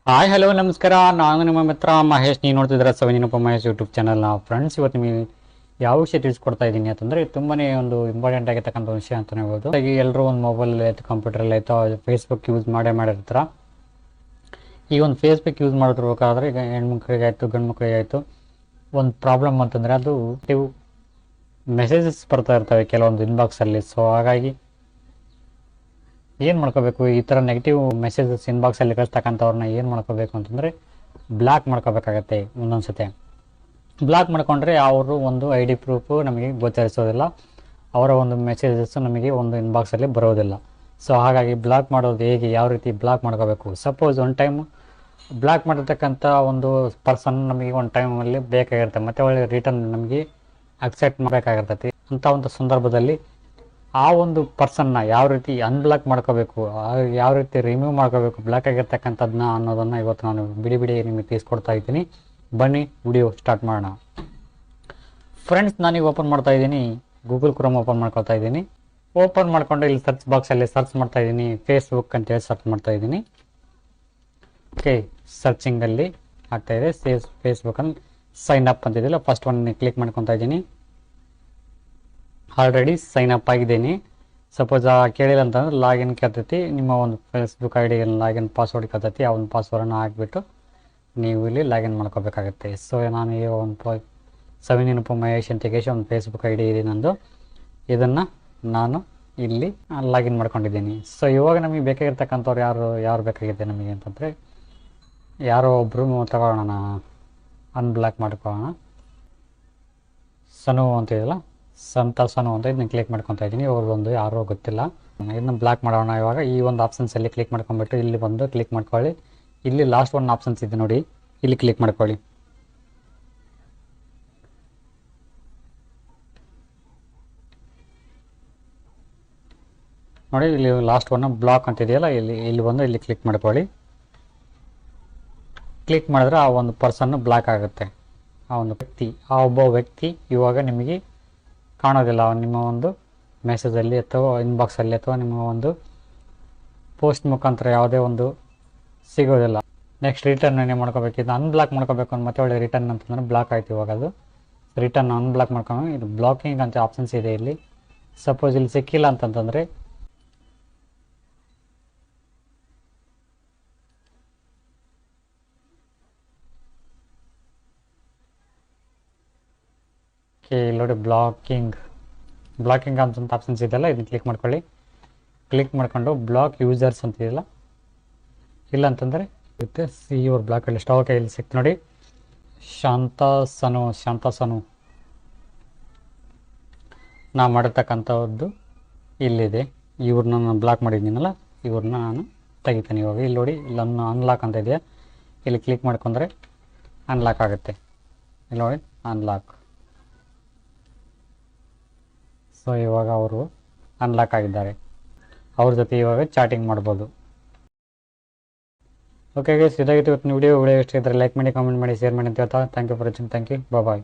Hi hello ನಮಸ್ಕಾರ. ನಾನು ನಿಮ್ಮ ಮಿತ್ರ ಮಹೇಶ್. ನೀವು ನೋಡ್ತಿದ್ರೆ SAVI ಮಹೇಶ್ ಯೂಟ್ಯೂಬ್ ಚಾನಲ್ನ ಫ್ರೆಂಡ್ಸ್. ಇವತ್ತು ನಿಮಗೆ ಯಾವ ವಿಷಯ ತಿಳಿಸ್ಕೊಡ್ತಾ ಇದ್ದೀನಿ ಅಂತಂದರೆ, ತುಂಬಾ ಒಂದು ಇಂಪಾರ್ಟೆಂಟ್ ಆಗಿರ್ತಕ್ಕಂಥ ವಿಷಯ ಅಂತಲೇ ಹೇಳ್ಬೋದು. ಹಾಗೆ ಎಲ್ಲರೂ ಒಂದು ಮೊಬೈಲ್ ಆಯಿತು, ಕಂಪ್ಯೂಟ್ರಲ್ಲಿ ಆಯಿತು, ಫೇಸ್ಬುಕ್ ಯೂಸ್ ಮಾಡಿರ್ತಾರೆ. ಈ ಒಂದು ಫೇಸ್ಬುಕ್ ಯೂಸ್ ಮಾಡಿರ್ಬೇಕಾದ್ರೆ ಈಗ ಹೆಣ್ಮಕ್ಳಿಗೆ ಆಯಿತು, ಗಂಡು ಮಕ್ಕಳಿಗೆ ಆಯಿತು, ಒಂದು ಪ್ರಾಬ್ಲಮ್ ಅಂತಂದರೆ ಅದು ಮೆಸೇಜಸ್ ಬರ್ತಾ ಇರ್ತವೆ ಕೆಲವೊಂದು ಇನ್ಬಾಕ್ಸಲ್ಲಿ. ಸೊ ಹಾಗಾಗಿ ಏನು ಮಾಡ್ಕೋಬೇಕು, ಈ ಥರ ನೆಗೆಟಿವ್ ಮೆಸೇಜಸ್ ಇನ್ಬಾಕ್ಸಲ್ಲಿ ಕಳಿಸ್ತಕ್ಕಂಥವ್ರನ್ನ ಏನು ಮಾಡ್ಕೋಬೇಕು ಅಂತಂದರೆ, ಬ್ಲಾಕ್ ಮಾಡ್ಕೋಬೇಕಾಗತ್ತೆ. ಒಂದೊಂದು ಸತಿ ಬ್ಲಾಕ್ ಮಾಡ್ಕೊಂಡ್ರೆ ಅವರು ಒಂದು ID ಪ್ರೂಫು ನಮಗೆ ಗೋಚರಿಸೋದಿಲ್ಲ, ಅವರ ಒಂದು ಮೆಸೇಜಸ್ಸು ನಮಗೆ ಒಂದು ಇನ್ಬಾಕ್ಸಲ್ಲಿ ಬರೋದಿಲ್ಲ. ಸೊ ಹಾಗಾಗಿ ಬ್ಲಾಕ್ ಮಾಡೋದು ಹೇಗೆ, ಯಾವ ರೀತಿ ಬ್ಲಾಕ್ ಮಾಡ್ಕೋಬೇಕು. ಸಪೋಸ್ ಒಂದು ಟೈಮ್ ಬ್ಲಾಕ್ ಮಾಡಿರ್ತಕ್ಕಂಥ ಒಂದು ಪರ್ಸನ್ ನಮಗೆ ಒಂದು ಟೈಮಲ್ಲಿ ಬೇಕಾಗಿರುತ್ತೆ, ಮತ್ತು ಒಳ್ಳೆ ರಿಟರ್ನ್ ನಮಗೆ ಅಕ್ಸೆಪ್ಟ್ ಮಾಡಬೇಕಾಗಿರ್ತೈತಿ. ಅಂಥ ಒಂದು ಸಂದರ್ಭದಲ್ಲಿ ಆ ಒಂದು ಪರ್ಸನ್ನ ಯಾವ ರೀತಿ ಅನ್ಬ್ಲಾಕ್ ಮಾಡ್ಕೋಬೇಕು, ಯಾವ ರೀತಿ ರಿಮೂವ್ ಮಾಡ್ಕೋಬೇಕು ಬ್ಲಾಕ್ ಆಗಿರ್ತಕ್ಕಂಥದ್ದನ್ನ ಅನ್ನೋದನ್ನು ಇವತ್ತು ನಾನು ಬಿಡಿ ನಿಮಗೆ ತಿಳಿಸ್ಕೊಡ್ತಾ ಇದ್ದೀನಿ. ಬನ್ನಿ ವಿಡಿಯೋ ಸ್ಟಾರ್ಟ್ ಮಾಡೋಣ. ಫ್ರೆಂಡ್ಸ್, ನಾನೀಗ ಓಪನ್ ಮಾಡ್ತಾ ಇದ್ದೀನಿ, ಗೂಗಲ್ ಕ್ರೋಮ್ ಓಪನ್ ಮಾಡ್ಕೊಳ್ತಾ ಇದ್ದೀನಿ. ಓಪನ್ ಮಾಡಿಕೊಂಡು ಇಲ್ಲಿ ಸರ್ಚ್ ಬಾಕ್ಸಲ್ಲಿ ಸರ್ಚ್ ಮಾಡ್ತಾ ಇದ್ದೀನಿ, ಫೇಸ್ಬುಕ್ ಅಂತೇಳಿ ಸರ್ಚ್ ಮಾಡ್ತಾ ಇದ್ದೀನಿ. ಓಕೆ, ಸರ್ಚಿಂಗಲ್ಲಿ ಆಗ್ತಾಯಿದೆ ಫೇಸ್ಬುಕ್ಕಲ್ಲಿ ಸೈನ್ ಅಪ್ ಅಂತಿದ್ದಿಲ್ಲ, ಫಸ್ಟ್ ಒನ್ ಕ್ಲಿಕ್ ಮಾಡ್ಕೊತಾ ಇದ್ದೀನಿ. ಆಲ್ರೆಡಿ ಸೈನ್ ಅಪ್ ಆಗಿದ್ದೀನಿ. ಸಪೋಸ್ ಕೇಳಿಲ್ಲ ಅಂತಂದ್ರೆ ಲಾಗಿನ್ ಕೇಳ್ತೈತಿ, ನಿಮ್ಮ ಒಂದು ಫೇಸ್ಬುಕ್ ID ಲಾಗಿನ್ ಪಾಸ್ವರ್ಡ್ ಕೇಳ್ತೈತಿ. ಆ ಒಂದು ಪಾಸ್ವರ್ಡನ್ನು ಹಾಕಿಬಿಟ್ಟು ನೀವು ಇಲ್ಲಿ ಲಾಗಿನ್ ಮಾಡ್ಕೋಬೇಕಾಗತ್ತೆ. ಸೊ ನಾನು ಈಗ ಒಂದು SAVI ಮಹೇಶ್ ಅಂತ ಒಂದು ಫೇಸ್ಬುಕ್ ID ಇದೆ ನಂದು. ಇದನ್ನು ನಾನು ಇಲ್ಲಿ ಲಾಗಿನ್ ಮಾಡ್ಕೊಂಡಿದ್ದೀನಿ. ಸೊ ಇವಾಗ ನಮಗೆ ಬೇಕಾಗಿರ್ತಕ್ಕಂಥವ್ರು ಯಾರು ಬೇಕಾಗಿದೆ ನಮಗೆ ಅಂತಂದರೆ, ಯಾರೋ ಒಬ್ಬರು ತಗೊಳ್ಳೋಣ, ಅನ್ಬ್ಲಾಕ್ ಮಾಡ್ಕೊಳ್ಳೋಣ. ಸನು ಅಂತಿದೆಯಲ್ಲ, ಸನು ಅಂತ ಇದನ್ನ ಕ್ಲಿಕ್ ಮಾಡ್ಕೊತಾ ಇದ್ದೀನಿ. ಅವ್ರದ್ದೊಂದು ಯಾರೋ ಗೊತ್ತಿಲ್ಲ, ಇದನ್ನ ಬ್ಲಾಕ್ ಮಾಡೋಣ. ಇವಾಗ ಈ ಒಂದು ಆಪ್ಷನ್ಸಲ್ಲಿ ಕ್ಲಿಕ್ ಮಾಡ್ಕೊಂಡ್ಬಿಟ್ಟು ಇಲ್ಲಿ ಬಂದು ಕ್ಲಿಕ್ ಮಾಡ್ಕೊಳ್ಳಿ. ಇಲ್ಲಿ ಲಾಸ್ಟ್ ಒಂದು ಆಪ್ಷನ್ಸ್ ಇದೆ ನೋಡಿ, ಇಲ್ಲಿ ಕ್ಲಿಕ್ ಮಾಡ್ಕೊಳ್ಳಿ. ನೋಡಿ, ಇಲ್ಲಿ ಲಾಸ್ಟ್ ಒನ್ ಬ್ಲಾಕ್ ಅಂತಿದೆಯಲ್ಲ, ಇಲ್ಲಿ ಬಂದು ಇಲ್ಲಿ ಕ್ಲಿಕ್ ಮಾಡ್ಕೊಳ್ಳಿ. ಕ್ಲಿಕ್ ಮಾಡಿದ್ರೆ ಆ ಒಂದು ಪರ್ಸನ್ನು ಬ್ಲಾಕ್ ಆಗುತ್ತೆ. ಆ ಒಬ್ಬ ವ್ಯಕ್ತಿ ಇವಾಗ ನಿಮಗೆ ಕಾಣೋದಿಲ್ಲ, ನಿಮ್ಮ ಒಂದು ಮೆಸೇಜಲ್ಲಿ ಅಥವಾ ಇನ್ಬಾಕ್ಸಲ್ಲಿ ಅಥವಾ ನಿಮ್ಮ ಒಂದು ಪೋಸ್ಟ್ ಮುಖಾಂತರ ಯಾವುದೇ ಒಂದು ಸಿಗೋದಿಲ್ಲ. ನೆಕ್ಸ್ಟ್ ರಿಟರ್ನ್ ಏನೇ ಮಾಡ್ಕೋಬೇಕು, ಇದು ಅನ್ಬ್ಲಾಕ್ ಮಾಡ್ಕೋಬೇಕು ಅಂತ ಮತ್ತೆ ಒಳ್ಳೆ ರಿಟರ್ನ್ ಅಂತಂದ್ರೆ ಬ್ಲಾಕ್ ಆಯ್ತು. ಇವಾಗ ಅದು ರಿಟರ್ನ್ ಅನ್ಬ್ಲಾಕ್ ಮಾಡ್ಕೊಂಡು ಇದು ಬ್ಲಾಕಿಂಗ್ ಅಂತ ಆಪ್ಷನ್ಸ್ ಇದೆ ಇಲ್ಲಿ. ಸಪೋಸ್ ಇಲ್ಲಿ ಸಿಕ್ಕಿಲ್ಲ ಅಂತಂತಂದರೆ ಇಲ್ಲಿ ನೋಡಿ, ಬ್ಲಾಕಿಂಗ್ ಅಂತ ಆಪ್ಷನ್ಸ್ ಇದೆಯಲ್ಲ, ಇದನ್ನ ಕ್ಲಿಕ್ ಮಾಡ್ಕೊಳ್ಳಿ. ಕ್ಲಿಕ್ ಮಾಡ್ಕೊಂಡು ಬ್ಲಾಕ್ ಯೂಸರ್ಸ್ ಅಂತಿದೆಯಲ್ಲ, ಇಲ್ಲ ಅಂತಂದರೆ ಇರುತ್ತೆ see your block list. Okay, ಇಲ್ಲಿ ಸಿಕ್ತು ನೋಡಿ, ಶಾಂತ ಸನು ನಾ ಮಾಡಿರ್ತಕ್ಕಂಥದ್ದು ಇಲ್ಲಿದೆ. ಇವ್ರನ್ನ ನಾನು ಬ್ಲಾಕ್ ಮಾಡಿದ್ದೀನಲ್ಲ, ಇವ್ರನ್ನ ನಾನು ತೆಗಿತೀನಿ. ಇವಾಗ ಇಲ್ಲಿ ನೋಡಿ, ಇಲ್ಲಿ ಅನ್ಲಾಕ್ ಅಂತ ಇದೆಯಾ, ಇಲ್ಲಿ ಕ್ಲಿಕ್ ಮಾಡ್ಕೊಂಡ್ರೆ ಅನ್ಲಾಕ್ ಆಗುತ್ತೆ. ಇಲ್ಲಿ ನೋಡಿ, ಅನ್ಲಾಕ್. ಸೊ ಇವಾಗ ಅವರು ಅನ್ಲಾಕ್ ಆಗಿದ್ದಾರೆ, ಅವ್ರ ಜೊತೆ ಇವಾಗ ಚಾಟಿಂಗ್ ಮಾಡ್ಬೋದು. ಓಕೆ ಗೈಸ್, ಇದಾಗಿತ್ತು ಇವತ್ತಿನ ವಿಡಿಯೋ ಇಷ್ಟ ಇದ್ದರೆ ಲೈಕ್ ಮಾಡಿ, ಕಾಮೆಂಟ್ ಮಾಡಿ, ಶೇರ್ ಮಾಡಿ ಅಂತ ಹೇಳ್ತಾ thank you for watching. Thank you, bye.